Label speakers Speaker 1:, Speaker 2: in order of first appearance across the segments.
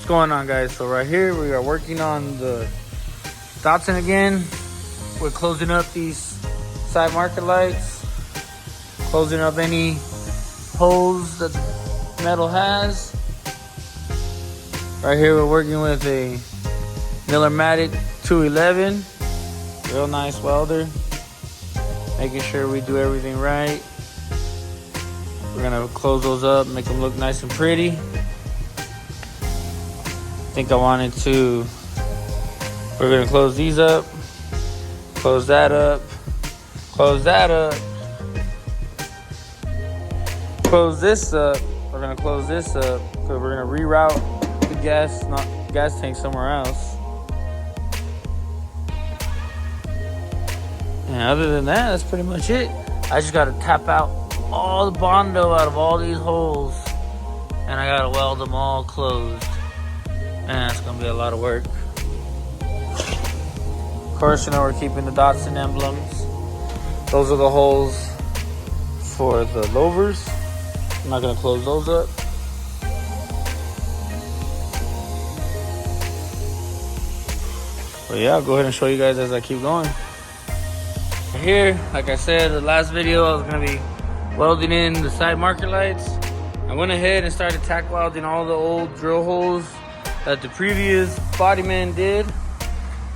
Speaker 1: What's going on, guys? So right here we are working on the Datsun again. We're closing up these side marker lights, closing up any holes that the metal has. Right here we're working with a Millermatic 211, real nice welder, making sure we do everything right. We're gonna close those up, make them look nice and pretty. I think I wanted to, we're gonna close these up, close that up, close that up, close this up. We're gonna close this up because we're gonna reroute the gas tank somewhere else. And other than that, that's pretty much it. I just gotta tap out all the Bondo out of all these holes, and I gotta weld them all closed. Man, it's gonna be a lot of work. Of course, we're keeping the Datsun emblems. Those are the holes for the louvers. I'm not gonna close those up. But yeah, I'll go ahead and show you guys as I keep going. Here, like I said, the last video I was gonna be welding in the side marker lights. I went ahead and started tack welding all the old drill holes that the previous bodyman did.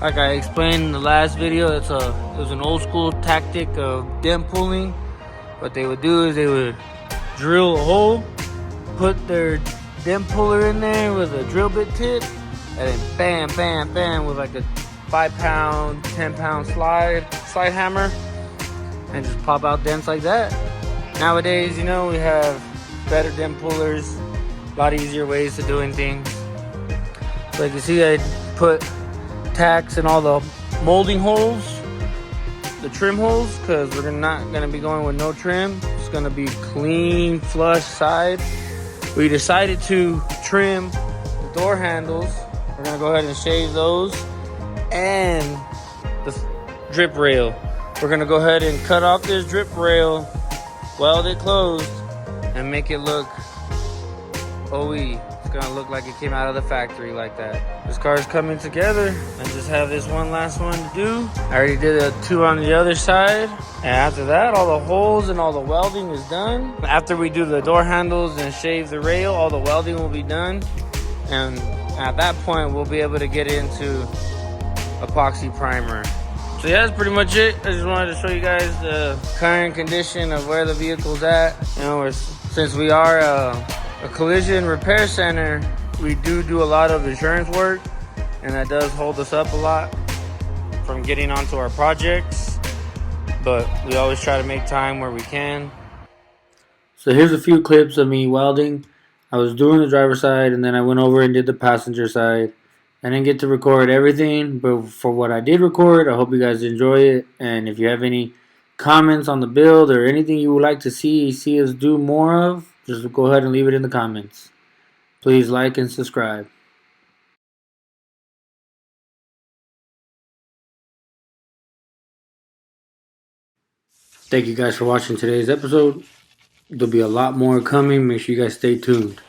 Speaker 1: Like I explained in the last video, it was an old school tactic of dent pulling. What they would do is they would drill a hole, put their dent puller in there with a drill bit tip, and then bam, bam, bam with like a 5-pound, 10-pound slide hammer, and just pop out dents like that. Nowadays, we have better dent pullers, a lot easier ways to doing things. So you can see I put tacks in all the molding holes, the trim holes, because we're not going to be going with no trim. It's going to be clean, flush side. We decided to trim the door handles. We're going to go ahead and shave those, and the drip rail. We're going to go ahead and cut off this drip rail, weld it closed, and make it look OE. It's gonna look like it came out of the factory like that. This car is coming together. I just have this one last one to do. I already did a 2 on the other side. And after that, all the holes and all the welding is done. After we do the door handles and shave the rail, all the welding will be done. And at that point, we'll be able to get into epoxy primer. So yeah, that's pretty much it. I just wanted to show you guys the current condition of where the vehicle's at. Since we are a collision repair center, we do a lot of insurance work, and that does hold us up a lot from getting onto our projects, but we always try to make time where we can. So here's a few clips of me welding. I was doing the driver's side, and then I went over and did the passenger side. I didn't get to record everything, but for what I did record, I hope you guys enjoy it. And if you have any comments on the build or anything you would like to see us do more of, just go ahead and leave it in the comments. Please like and subscribe. Thank you guys for watching today's episode. There'll be a lot more coming. Make sure you guys stay tuned.